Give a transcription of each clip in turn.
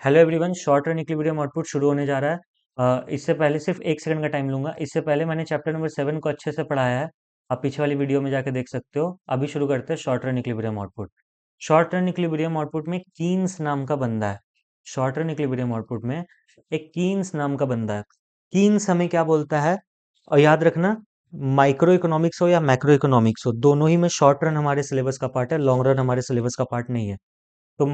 Hello everyone, short run equilibrium output शुरू होने जा रहा है। इससे पहले सिर्फ 1 सेकंड का टाइम लूंगा। इससे पहले मैंने चैप्टर नंबर 7 को अच्छे से पढ़ाया है। आप पीछे वाली वीडियो में जाके देख सकते हो। अभी शुरू करते हैं short run equilibrium output. Short run equilibrium output में कीन्स नाम का बंदा है। शॉर्ट रन इक्विलिब्रियम आउटपुट में एक कीन्स नाम का बंदा है। कीन्स हमें क्या बोलता है? और याद रखना, माइक्रो इकोनॉमिक्स हो या मैक्रो इकोनॉमिक्स हो, दोनों ही में शॉर्ट रन हमारे सिलेबस का पार्ट है, लॉन्ग रन हमारे सिलेबस का पार्ट नहीं है। तो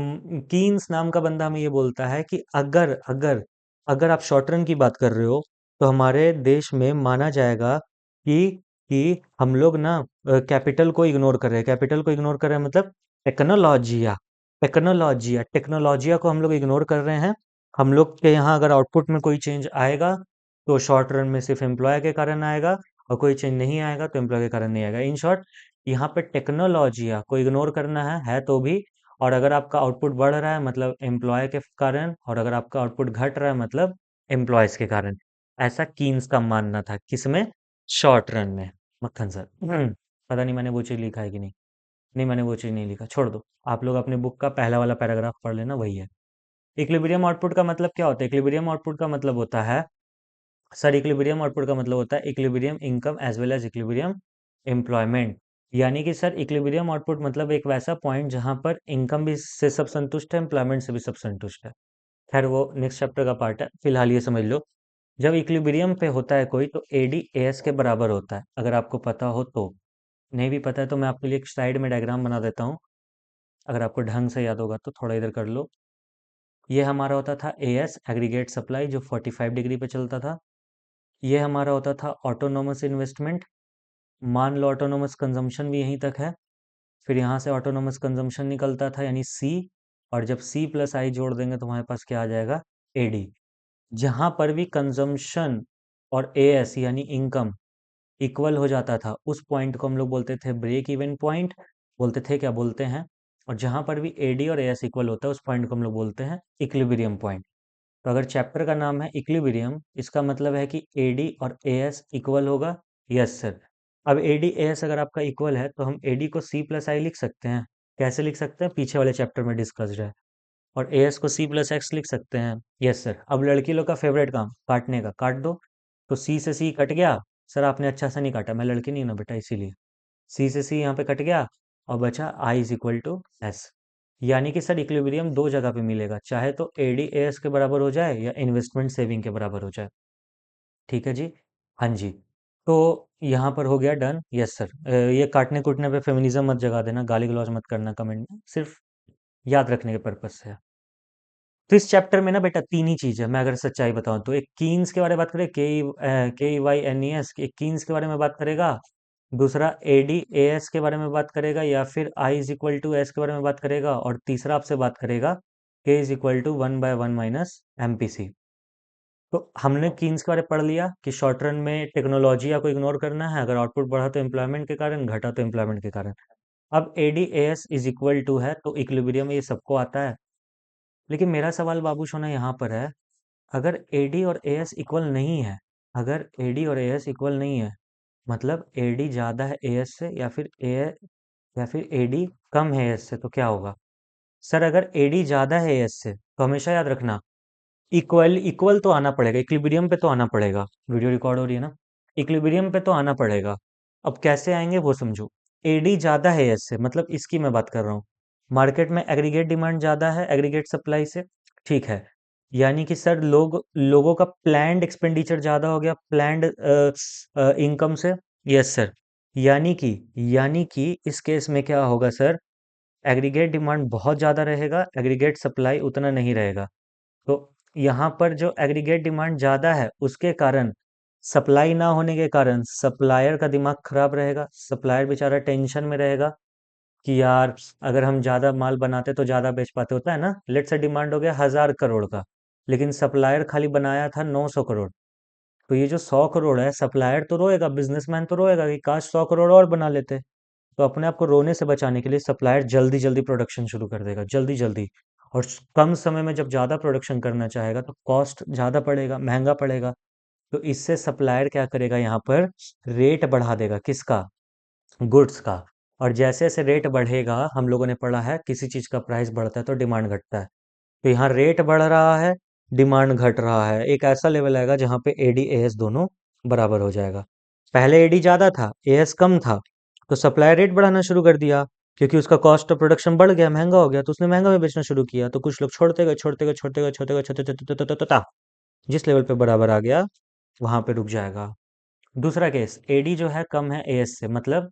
कीन्स नाम का बंदा हमें ये बोलता है कि अगर अगर अगर आप शॉर्ट रन की बात कर रहे हो तो हमारे देश में माना जाएगा कि हम लोग ना कैपिटल को इग्नोर कर रहे हैं। कैपिटल को इग्नोर कर रहे हैं मतलब टेक्नोलॉजिया टेक्नोलॉजिया टेक्नोलॉजिया को हम लोग इग्नोर कर रहे हैं। हम लोग के यहाँ अगर आउटपुट में कोई चेंज आएगा तो शॉर्ट रन में सिर्फ एम्प्लॉय के कारण आएगा, और कोई चेंज नहीं आएगा तो एम्प्लॉय के कारण नहीं आएगा। इन शॉर्ट, यहाँ पे टेक्नोलॉजिया को इग्नोर करना है तो भी। और अगर आपका आउटपुट बढ़ रहा है मतलब एम्प्लॉय के कारण, और अगर आपका आउटपुट घट रहा है मतलब एम्प्लॉयज के कारण। ऐसा कीन्स का मानना था। किसमें? शॉर्ट रन में। मक्खन सर, पता नहीं मैंने वो चीज़ लिखा है कि नहीं। नहीं, मैंने वो चीज़ नहीं लिखा, छोड़ दो। आप लोग अपने बुक का पहला वाला पैराग्राफ पढ़ लेना, वही है। इक्विलिब्रियम आउटपुट का मतलब क्या होता है? इक्विलिब्रियम आउटपुट का मतलब होता है, सर इक्विलिब्रियम आउटपुट का मतलब होता है equilibrium income as well as equilibrium employment. यानी कि सर इक्विलिब्रियम आउटपुट मतलब एक वैसा पॉइंट जहां पर इनकम भी से सब संतुष्ट है, एम्प्लॉयमेंट से भी सब संतुष्ट है। खैर वो नेक्स्ट चैप्टर का पार्ट है, फिलहाल ये समझ लो। जब इक्विलिब्रियम पे होता है कोई तो एडी एएस के बराबर होता है, अगर आपको पता हो तो। नहीं भी पता है तो मैं आपके लिए एक साइड में डायग्राम बना देता हूँ। अगर आपको ढंग से याद होगा तो थोड़ा इधर कर लो। ये हमारा होता था एएस, एग्रीगेट सप्लाई, जो 45 डिग्री पे चलता था। ये हमारा होता था ऑटोनोमस इन्वेस्टमेंट। मान लो ऑटोनोमस कंजम्पशन भी यहीं तक है। फिर यहाँ से ऑटोनोमस कंजम्पशन निकलता था यानी सी। और जब सी प्लस आई जोड़ देंगे तो हमारे पास क्या आ जाएगा? एडी। जहां पर भी कंजम्पशन और एएस यानी इनकम इक्वल हो जाता था, उस पॉइंट को हम लोग बोलते थे ब्रेक इवन पॉइंट। बोलते थे, क्या बोलते हैं? और जहां पर भी एडी और एएस इक्वल होता है उस पॉइंट को हम लोग बोलते हैं इक्विलिब्रियम पॉइंट। तो अगर चैप्टर का नाम है इक्विलिब्रियम, इसका मतलब है कि एडी और एएस इक्वल होगा। Yes sir. अब एडी एएस अगर आपका इक्वल है तो हम एडी को सी प्लस आई लिख सकते हैं। कैसे लिख सकते हैं? पीछे वाले चैप्टर में डिस्कस्ड है। और एएस को सी प्लस एक्स लिख सकते हैं। Yes sir. अब लड़की लोग का फेवरेट काम, काटने का, काट दो। तो सी से सी कट गया। सर आपने अच्छा सा नहीं काटा, मैं लड़की नहीं हूं ना बेटा, इसीलिए। सी से सी यहाँ पे कट गया और बचा आई इज इक्वल टू एस। यानी कि सर इक्विलिब्रियम दो जगह पे मिलेगा, चाहे तो एडी एएस के बराबर हो जाए या इन्वेस्टमेंट सेविंग के बराबर हो जाए। ठीक है जी। हाँ जी। तो यहाँ पर हो गया डन। Yes sir. ये काटने कूटने पे फेमिनिज्म मत जगा देना, गाली गलौज मत करना कमेंट में, सिर्फ याद रखने के पर्पज से है। तो इस चैप्टर में ना बेटा तीन ही चीज है, मैं अगर सच्चाई बताऊं तो। एक कीन्स के बारे में बात करें, के वाई एन ई एस, एक कीन्स के बारे में बात करेगा। दूसरा एडी ए एस के बारे में बात करेगा, या फिर आई इज इक्वल टू एस के बारे में बात करेगा। और तीसरा आपसे बात करेगा k is equal to 1/1 minus MPC. तो हमने कीन्स के बारे में पढ़ लिया कि शॉर्ट रन में टेक्नोलॉजी को इग्नोर करना है, अगर आउटपुट बढ़ा तो एम्प्लॉयमेंट के कारण, घटा तो एम्प्लॉयमेंट के कारण। अब AD A S is equal to है तो इक्विलिब्रियम में ये सबको आता है। लेकिन मेरा सवाल बाबू सोना यहाँ पर है, अगर एडी और एएस इक्वल नहीं है, अगर एडी और एएस इक्वल नहीं है, मतलब एडी ज्यादा है एएस से, या फिर एडी कम है एएस से, तो क्या होगा? सर अगर एडी ज्यादा है एएस से तो हमेशा याद रखना, इक्वल इक्वल तो आना पड़ेगा, इक्विलिब्रियम पे तो आना पड़ेगा। वीडियो रिकॉर्ड हो रही है ना? इक्विलिब्रियम पे तो आना पड़ेगा। अब कैसे आएंगे वो समझो। एडी ज्यादा है एस से, मतलब इसकी मैं बात कर रहा हूँ। मार्केट में एग्रीगेट डिमांड ज्यादा है एग्रीगेट सप्लाई से। ठीक है। यानी कि सर लोगों का प्लान्ड एक्सपेंडिचर ज्यादा हो गया, प्लान्ड इनकम से। Yes sir. यानी कि इस केस में क्या होगा सर? एग्रीगेट डिमांड बहुत ज्यादा रहेगा, एग्रीगेट सप्लाई उतना नहीं रहेगा। तो यहाँ पर जो एग्रीगेट डिमांड ज़्यादा है उसके कारण, सप्लाई ना होने के कारण सप्लायर का दिमाग खराब रहेगा। सप्लायर बेचारा टेंशन में रहेगा कि यार अगर हम ज़्यादा माल बनाते तो ज़्यादा बेच पाते। होता है ना, लेट से डिमांड हो गया 1,000 करोड़ का, लेकिन सप्लायर खाली बनाया था 900 करोड़। तो ये जो 100 करोड़ है, सप्लायर तो रोएगा, बिजनेसमैन तो रोएगा कि काश 100 करोड़ और बना लेते। तो अपने आप को रोने से बचाने के लिए सप्लायर जल्दी जल्दी प्रोडक्शन शुरू कर देगा, जल्दी जल्दी। और कम समय में जब ज़्यादा प्रोडक्शन करना चाहेगा तो कॉस्ट ज़्यादा पड़ेगा, महंगा पड़ेगा। तो इससे सप्लायर क्या करेगा? यहाँ पर रेट बढ़ा देगा। किसका? गुड्स का। और जैसे जैसे रेट बढ़ेगा, हम लोगों ने पढ़ा है किसी चीज़ का प्राइस बढ़ता है तो डिमांड घटता है। तो यहाँ रेट बढ़ रहा है, डिमांड घट रहा है, एक ऐसा लेवल आएगा जहाँ पे एडी एएस दोनों बराबर हो जाएगा। पहले एडी ज़्यादा था, एएस कम था, तो सप्लाई रेट बढ़ाना शुरू कर दिया, क्योंकि उसका कॉस्ट ऑफ प्रोडक्शन बढ़ गया, महंगा हो गया, तो उसने महंगा में बेचना शुरू किया, तो कुछ लोग छोड़ते गए छोड़ते गए छोड़ते गए छोड़ते गए छोड़ते जिस लेवल पे बराबर आ गया वहां पे रुक जाएगा। दूसरा केस, एडी जो है कम है एएस से, मतलब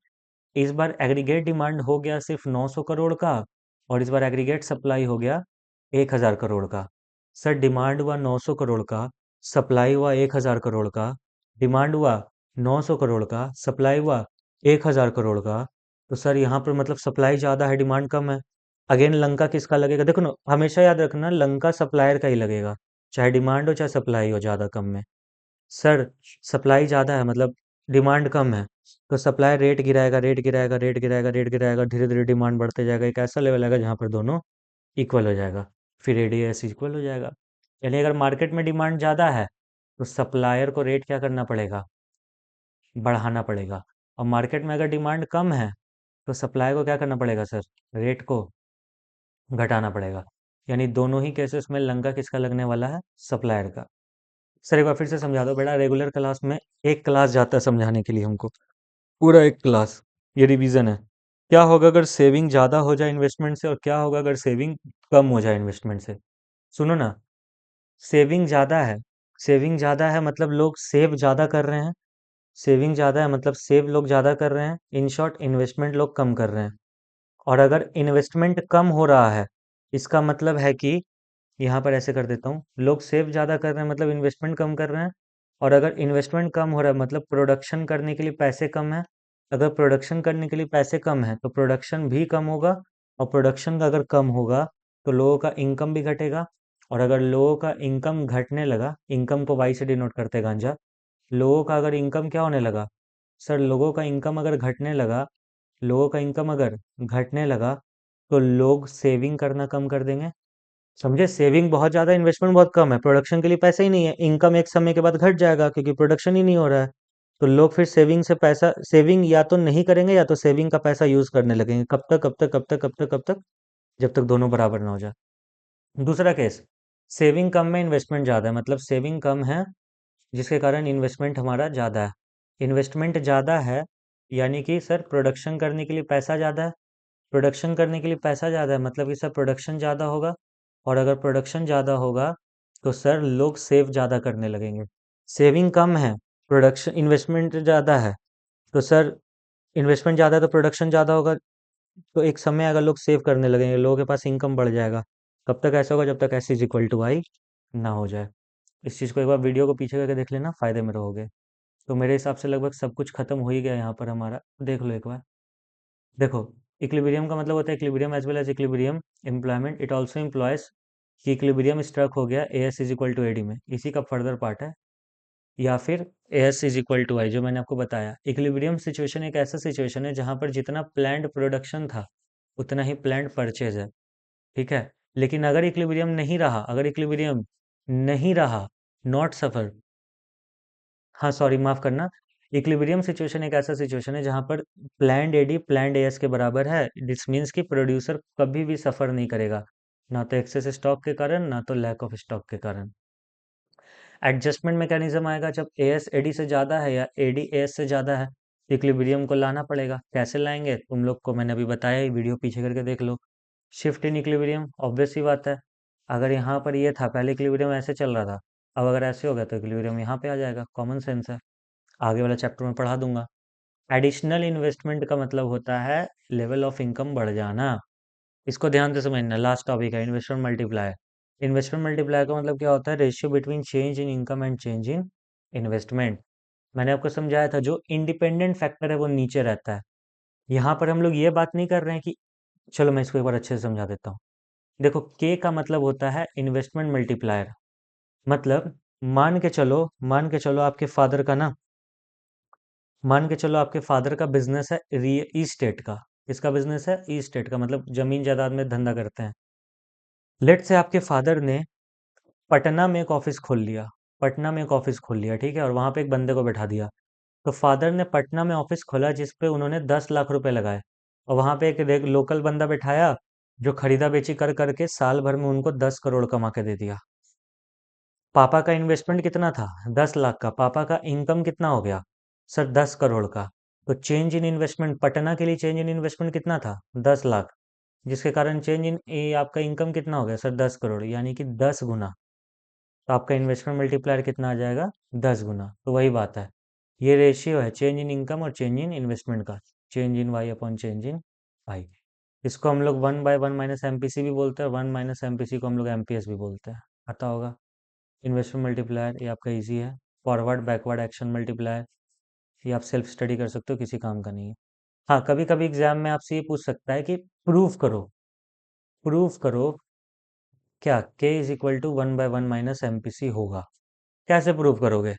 इस बार एग्रीगेट डिमांड हो गया सिर्फ 900 करोड़ का, और इस बार एग्रीगेट सप्लाई हो गया 1000 करोड़ का। सर डिमांड हुआ 900 करोड़ का, सप्लाई हुआ 1000 करोड़ का, डिमांड हुआ 900 करोड़ का, सप्लाई हुआ 1000 करोड़ का, तो सर यहाँ पर मतलब सप्लाई ज़्यादा है, डिमांड कम है। अगेन लंका किसका लगेगा, देखो ना, हमेशा याद रखना लंका सप्लायर का ही लगेगा, चाहे डिमांड हो चाहे सप्लाई हो ज़्यादा कम में। सर सप्लाई ज़्यादा है मतलब डिमांड कम है, तो सप्लाई रेट गिराएगा रेट गिराएगा रेट गिराएगा रेट गिराएगा, धीरे धीरे डिमांड बढ़ते जाएगा, एक ऐसा लेवल आएगा जहाँ पर दोनों इक्वल हो जाएगा, फिर एडीएस इक्वल हो जाएगा। यानी अगर मार्केट में डिमांड ज़्यादा है तो सप्लायर को रेट क्या करना पड़ेगा, बढ़ाना पड़ेगा, और मार्केट में अगर डिमांड कम है तो सप्लाई को क्या करना पड़ेगा सर, रेट को घटाना पड़ेगा। यानी दोनों ही केसेस में लंका किसका लगने वाला है, सप्लायर का। सर एक बार फिर से समझा दो बेटा, रेगुलर क्लास में एक क्लास जाता है समझाने के लिए हमको, पूरा एक क्लास, ये रिवीजन है। क्या होगा अगर सेविंग ज़्यादा हो जाए इन्वेस्टमेंट से, और क्या होगा अगर सेविंग कम हो जाए इन्वेस्टमेंट से। सुनो ना, सेविंग ज़्यादा है, सेविंग ज़्यादा है मतलब लोग सेव ज़्यादा कर रहे हैं, सेविंग ज़्यादा है मतलब सेव लोग ज़्यादा कर रहे हैं, इन शॉर्ट इन्वेस्टमेंट लोग कम कर रहे हैं। और अगर इन्वेस्टमेंट कम हो रहा है, इसका मतलब है कि, यहाँ पर ऐसे कर देता हूँ, लोग सेव ज़्यादा कर रहे हैं मतलब इन्वेस्टमेंट कम कर रहे हैं, और अगर इन्वेस्टमेंट कम हो रहा है मतलब प्रोडक्शन करने के लिए पैसे कम है, अगर प्रोडक्शन करने के लिए पैसे कम है तो प्रोडक्शन भी कम होगा, और प्रोडक्शन का अगर कम होगा तो लोगों का इनकम भी घटेगा, और अगर लोगों का इनकम घटने लगा, इनकम को वाई से डिनोट करते हैं गांजा, लोगों का अगर इनकम क्या होने लगा, सर लोगों का इनकम अगर घटने लगा, लोगों का इनकम अगर घटने लगा तो लोग सेविंग करना कम कर देंगे। समझे, सेविंग बहुत ज़्यादा, इन्वेस्टमेंट बहुत कम है, प्रोडक्शन के लिए पैसा ही नहीं है, इनकम एक समय के बाद घट जाएगा क्योंकि प्रोडक्शन ही नहीं हो रहा है, तो लोग फिर सेविंग से पैसा, सेविंग या तो नहीं करेंगे या तो सेविंग का पैसा यूज करने लगेंगे, कब तक कब तक कब तक कब तक कब तक, जब तक दोनों बराबर ना हो जाए। दूसरा केस, सेविंग कम में इन्वेस्टमेंट ज़्यादा है, मतलब सेविंग कम है जिसके कारण इन्वेस्टमेंट हमारा ज़्यादा है, इन्वेस्टमेंट ज़्यादा है यानी कि सर प्रोडक्शन करने के लिए पैसा ज़्यादा है, प्रोडक्शन करने के लिए पैसा ज़्यादा है मतलब कि सर प्रोडक्शन ज़्यादा होगा, और अगर प्रोडक्शन ज़्यादा होगा तो सर लोग सेव ज़्यादा करने लगेंगे। सेविंग कम है, प्रोडक्शन इन्वेस्टमेंट ज़्यादा है, तो सर इन्वेस्टमेंट ज़्यादा है तो प्रोडक्शन ज़्यादा होगा, तो एक समय अगर लोग सेव करने लगेंगे, लोगों के पास इनकम बढ़ जाएगा। कब तक ऐसा होगा, जब तक एस इज इक्वल टू आई ना हो जाए। इस चीज़ को एक बार वीडियो को पीछे करके देख लेना, फ़ायदे में रहोगे। तो मेरे हिसाब से लगभग सब कुछ खत्म हो ही गया यहाँ पर हमारा, देख लो एक बार। देखो, इक्विलिब्रियम का मतलब होता है equilibrium as well as equilibrium employment, it also implies कि इक्विलिब्रियम स्ट्रक हो गया A S is equal to A D, इसी का फर्दर पार्ट है, या फिर A S is equal to I जो मैंने आपको बताया। इक्विलिब्रियम सिचुएशन एक ऐसा सिचुएशन है जहाँ पर जितना प्लान्ड प्रोडक्शन था उतना ही प्लान्ड परचेज है, ठीक है। लेकिन अगर इक्विलिब्रियम नहीं रहा, अगर इक्विलिब्रियम नहीं रहा, नॉट सफर, हाँ सॉरी माफ करना, इक्विलिब्रियम सिचुएशन एक ऐसा सिचुएशन है जहां पर प्लैंड एडी प्लैंड एएस के बराबर है, दिस मीन्स कि प्रोड्यूसर कभी भी सफर नहीं करेगा, ना तो एक्सेस स्टॉक के कारण ना तो लैक ऑफ स्टॉक के कारण। एडजस्टमेंट मैकेनिज्म आएगा जब एएस एडी से ज़्यादा है या एडी एएस से ज़्यादा है, इक्विलिब्रियम को लाना पड़ेगा। कैसे लाएंगे तुम लोग को मैंने अभी बताया ही, वीडियो पीछे करके देख लो। शिफ्ट इन इक्विलिब्रियम, ऑब्वियस सी बात है, अगर यहाँ पर ये था पहले इक्विलिब्रियम ऐसे चल रहा था, अब अगर ऐसे हो गया तो इक्विलिब्रियम यहाँ पे आ जाएगा, कॉमन सेंस है, आगे वाला चैप्टर में पढ़ा दूंगा। एडिशनल इन्वेस्टमेंट का मतलब होता है लेवल ऑफ इनकम बढ़ जाना, इसको ध्यान से समझना, लास्ट टॉपिक है इन्वेस्टमेंट मल्टीप्लायर। इन्वेस्टमेंट मल्टीप्लायर का मतलब क्या होता है, ratio between change in income and change in investment. मैंने आपको समझाया था जो इंडिपेंडेंट फैक्टर है वो नीचे रहता है, यहाँ पर हम लोग ये बात नहीं कर रहे हैं कि, चलो मैं इसको एक बार अच्छे से समझा देता हूँ। देखो, के का मतलब होता है इन्वेस्टमेंट मल्टीप्लायर, मतलब मान के चलो आपके फादर का ना, मान के चलो आपके फादर का बिजनेस है ई स्टेट का, किसका बिजनेस है, ई स्टेट का, मतलब जमीन जायदाद में धंधा करते हैं। लेट से आपके फादर ने पटना में एक ऑफिस खोल लिया, पटना में एक ऑफिस खोल लिया, ठीक है, और वहां पे एक बंदे को बैठा दिया। तो फादर ने पटना में ऑफिस खोला जिस पे उन्होंने 10 लाख रुपए लगाए, और वहां पे एक लोकल बंदा बैठाया जो खरीदा बेची कर करके साल भर में उनको 10 करोड़ कमा के दे दिया। पापा का इन्वेस्टमेंट कितना था? 10 लाख का। पापा का इनकम कितना हो गया? सर 10 करोड़ का। तो चेंज इन इन्वेस्टमेंट, पटना के लिए चेंज इन इन्वेस्टमेंट कितना था? 10 लाख। जिसके कारण चेंज इन आपका इनकम कितना हो गया? सर 10 करोड़, यानी कि 10 गुना। तो आपका इन्वेस्टमेंट मल्टीप्लायर कितना आ जाएगा? 10 गुना। तो वही बात है, ये रेशियो है चेंज इन इनकम और चेंज इन इन्वेस्टमेंट का, change in y upon change in y. इसको हम लोग 1/1 माइनस एमपीसी भी बोलते हैं, 1 - एमपीसी को हम लोग एमपीएस भी बोलते हैं, आता होगा। इन्वेस्टमेंट मल्टीप्लायर ये आपका इजी है। फॉरवर्ड बैकवर्ड एक्शन मल्टीप्लायर ये आप सेल्फ स्टडी कर सकते हो, किसी काम का नहीं है। हाँ, कभी कभी एग्जाम में आपसे ये पूछ सकता है कि प्रूफ करो, प्रूफ करो क्या k is equal to 1/1 minus MPC होगा। कैसे प्रूफ करोगे?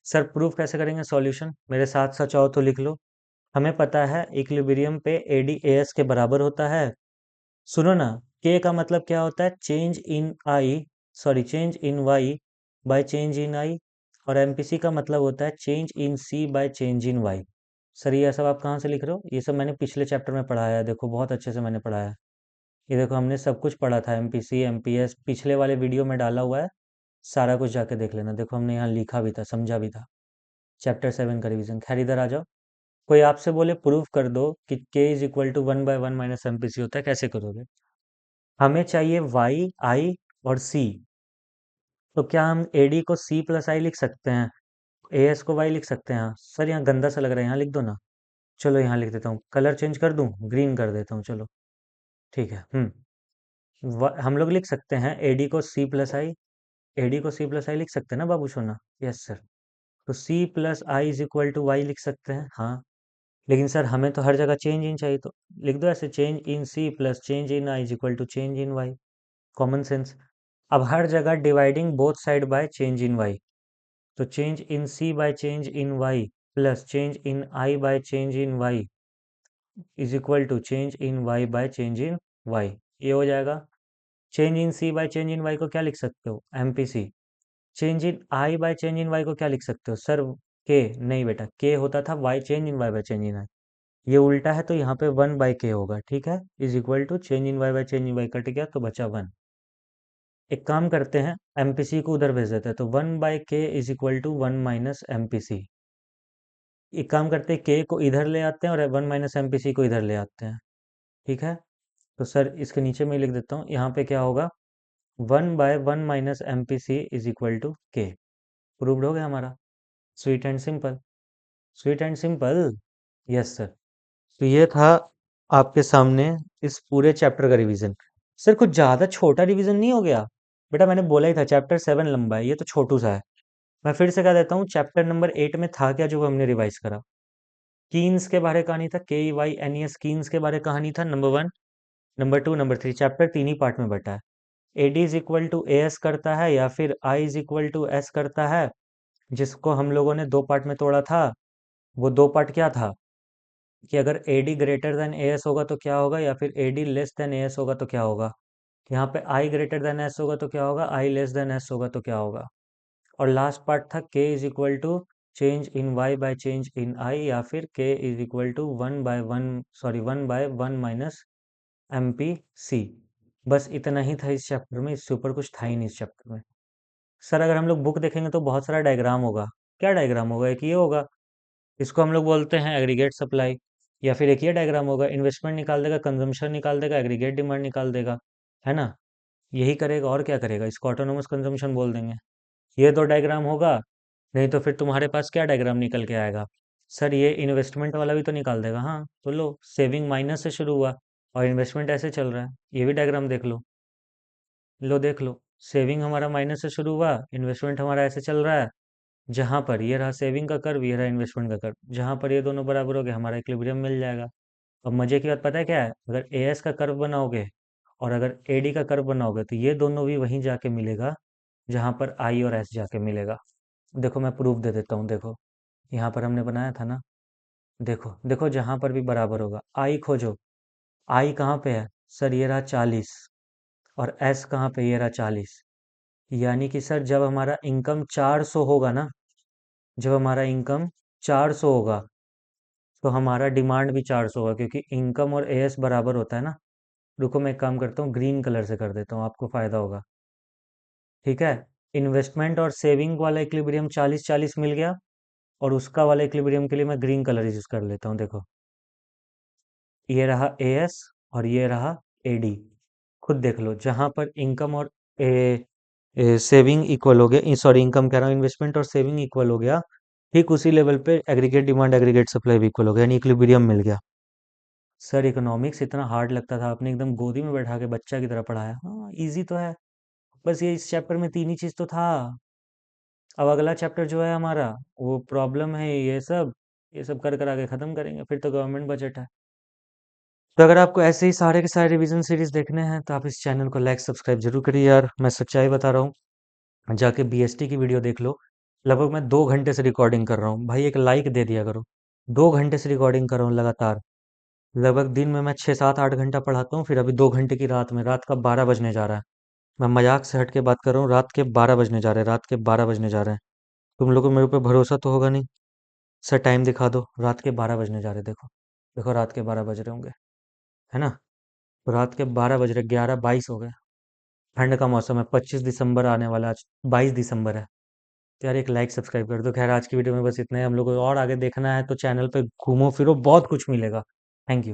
सर प्रूफ कैसे करेंगे? सॉल्यूशन मेरे साथ साथ चाहो तो लिख लो। हमें पता है इक्विलिब्रियम पे एडी एएस के बराबर होता है। सुनो ना, k का मतलब क्या होता है? Change in I, sorry change in y by change in i। और एमपीसी का मतलब होता है change in c by change in y। Sir ये सब आप कहाँ से लिख रहे हो? ये सब मैंने पिछले चैप्टर में पढ़ाया है, देखो बहुत अच्छे से मैंने पढ़ाया है। ये देखो हमने सब कुछ पढ़ा था, एमपीसी एमपीएस पिछले वाले वीडियो में डाला हुआ है, सारा कुछ जाके देख लेना। देखो हमने यहाँ लिखा भी था, समझा भी था। चैप्टर 7 का रिवीजन। खैर इधर आ जाओ। कोई आपसे बोले प्रूफ कर दो कि k is equal to 1/1 minus MPC होता है, कैसे करोगे? हमें चाहिए y, i और c। तो क्या हम AD को c प्लस आई लिख सकते हैं, AS को y लिख सकते हैं? सर यहाँ गंदा सा लग रहा है, यहाँ लिख दो ना। चलो यहाँ लिख देता हूँ, कलर चेंज कर दूँ, ग्रीन कर देता हूँ, चलो ठीक है। हम लोग लिख सकते हैं AD को c प्लस आई, AD को c प्लस आई लिख सकते हैं ना बाबू सोना? Yes sir. तो c plus I is equal to y लिख सकते हैं, हाँ। लेकिन सर हमें तो हर जगह चेंज इन चाहिए, तो लिख दो ऐसे, change in c plus change in I is equal to change in Y. Common sense. अब हर जगह dividing both side by change in Y, तो change in c by change in Y plus change in i by change in Y is equal to change in y by change in Y. ये हो जाएगा। Change in c by change in y को क्या लिख सकते हो? MPC. Change in i by change in y को क्या लिख सकते हो? सर k नहीं बेटा, k होता था y change in y by change in i, ये उल्टा है तो यहाँ पे 1/k होगा, ठीक है। Is equal to change in y by change in y cut गया तो बचा 1। एक काम करते हैं, एमपीसी को उधर भेज देते हैं, तो 1/k is equal to 1 minus MPC. एक काम करते हैं, k को इधर ले आते हैं और 1 माइनस एमपीसी को इधर ले आते हैं, ठीक है। तो सर इसके नीचे मैं लिख देता हूँ, यहाँ पे क्या होगा? 1/1 minus MPC is equal to k। Proved हो गया हमारा। Sweet and simple, sweet and simple. Yes sir. तो ये था आपके सामने इस पूरे चैप्टर का रिवीजन। सर कुछ ज़्यादा छोटा रिवीजन नहीं हो गया? बेटा मैंने बोला ही था चैप्टर 7 लंबा है, ये तो छोटू सा है। मैं फिर से कह देता हूँ, चैप्टर नंबर 8 में था क्या जो हमने रिवाइज करा? कीन्स के बारे कहानी था, KEYNES कीन्स के बारे कहानी था, नंबर 1। नंबर 2 नंबर 3, चैप्टर 3 ही पार्ट में बटा है। AD is equal to AS करता है या फिर I is equal to S करता है, जिसको हम लोगों ने 2 पार्ट में तोड़ा था। वो 2 पार्ट क्या था कि अगर AD ग्रेटर देन AS होगा तो क्या होगा, या फिर AD लेस देन AS होगा तो क्या होगा। यहाँ पे I ग्रेटर देन S होगा तो क्या होगा, I लेस देन S होगा तो क्या होगा। और लास्ट पार्ट था k is equal to change in y by change in i, या फिर k is equal to 1/1 minus M P C. बस इतना ही था इस चैप्टर में, इससे ऊपर कुछ था ही नहीं इस चैप्टर में। सर अगर हम लोग बुक देखेंगे तो बहुत सारा डायग्राम होगा। क्या डायग्राम होगा? एक ये होगा, इसको हम लोग बोलते हैं एग्रीगेट सप्लाई। या फिर एक ये डायग्राम होगा, इन्वेस्टमेंट निकाल देगा, कंजम्पशन निकाल देगा, एग्रीगेट डिमांड निकाल देगा, है ना। यही करेगा और क्या करेगा, इसको ऑटोनोमस कंजम्पशन बोल देंगे। ये 2 डायग्राम होगा। नहीं तो फिर तुम्हारे पास क्या डायग्राम निकल के आएगा? सर ये इन्वेस्टमेंट वाला भी तो निकाल देगा। हाँ तो लो, सेविंग माइनस से शुरू हुआ और इन्वेस्टमेंट ऐसे चल रहा है, ये भी डायग्राम देख लो। लो देख लो, सेविंग हमारा माइनस से शुरू हुआ, इन्वेस्टमेंट हमारा ऐसे चल रहा है। जहां पर ये रहा सेविंग का कर्व, ये रहा इन्वेस्टमेंट का कर्व, जहां पर ये दोनों बराबर हो गए हमारा इक्विलिब्रियम मिल जाएगा। अब मजे की बात पता है क्या है? अगर एएस का कर्व बनाओगे और अगर एडी का कर्व बनाओगे तो ये दोनों भी वहीं जाके मिलेगा जहां पर आई और एस जाके मिलेगा। देखो मैं प्रूफ दे देता हूँ, देखो यहाँ पर हमने बनाया था ना, देखो देखो जहां पर भी बराबर होगा, आई खोजो। आई कहाँ पे है? सर ये रहा 40, और एस कहाँ पे? ये रहा 40। यानी कि सर जब हमारा इनकम 400 होगा ना, जब हमारा इनकम 400 होगा तो हमारा डिमांड भी 400 होगा, क्योंकि इनकम और एएस बराबर होता है ना। रुको मैं एक काम करता हूँ, ग्रीन कलर से कर देता हूँ, आपको फ़ायदा होगा। ठीक है। इन्वेस्टमेंट और सेविंग वाला इक्विलिब्रियम 40-40 मिल गया, और उसका वाला इक्विलिब्रियम के लिए मैं ग्रीन कलर यूज कर लेता हूँ। देखो, ये रहा ए एस और ये रहा ए डी। खुद देख लो, जहां पर इनकम और सेविंग इक्वल हो गया, सॉरी इनकम कह रहा हूँ, इन्वेस्टमेंट और सेविंग इक्वल हो गया, ठीक उसी लेवल पे एग्रीगेट डिमांड एग्रीगेट सप्लाई भी इक्वल हो गया, यानी इक्विलिब्रियम मिल गया। सर इकोनॉमिक्स इतना हार्ड लगता था, आपने एकदम गोदी में बैठा के बच्चा की तरह पढ़ाया। हाँ इजी तो है, बस ये इस चैप्टर में तीन ही चीज तो था। अब अगला चैप्टर जो है हमारा, वो प्रॉब्लम है, ये सब कर कर आगे खत्म करेंगे, फिर तो गवर्नमेंट बजट है। तो अगर आपको ऐसे ही सारे के सारे रिवीजन सीरीज देखने हैं तो आप इस चैनल को लाइक सब्सक्राइब जरूर करिए यार, मैं सच्चाई बता रहा हूँ। जाके बीएसटी की वीडियो देख लो, लगभग मैं 2 घंटे से रिकॉर्डिंग कर रहा हूँ भाई, एक लाइक दे दिया करो। 2 घंटे से रिकॉर्डिंग कर रहा हूँ लगातार। लगभग दिन में मैं 6-7-8 घंटा पढ़ाता हूँ, फिर अभी 2 घंटे की रात में, रात का 12 बजने जा रहा है। मैं मजाक से हट के बात कर रहा हूँ, रात के 12 बजने जा रहे हैं, रात के 12 बजने जा रहे हैं। तुम लोग को मेरे ऊपर भरोसा तो होगा नहीं। सर टाइम दिखा दो, रात के 12 बजने जा रहे, देखो। देखो रात के 12 बज रहे होंगे, है ना। तो रात के 12 बज रहे, 11:22 हो गए। ठंड का मौसम है, 25 दिसंबर आने वाला, आज 22 दिसंबर है। तो यार एक लाइक सब्सक्राइब कर दो। खैर आज की वीडियो में बस इतना ही, हम लोग को और आगे देखना है तो चैनल पे घूमो फिरो, बहुत कुछ मिलेगा। Thank you.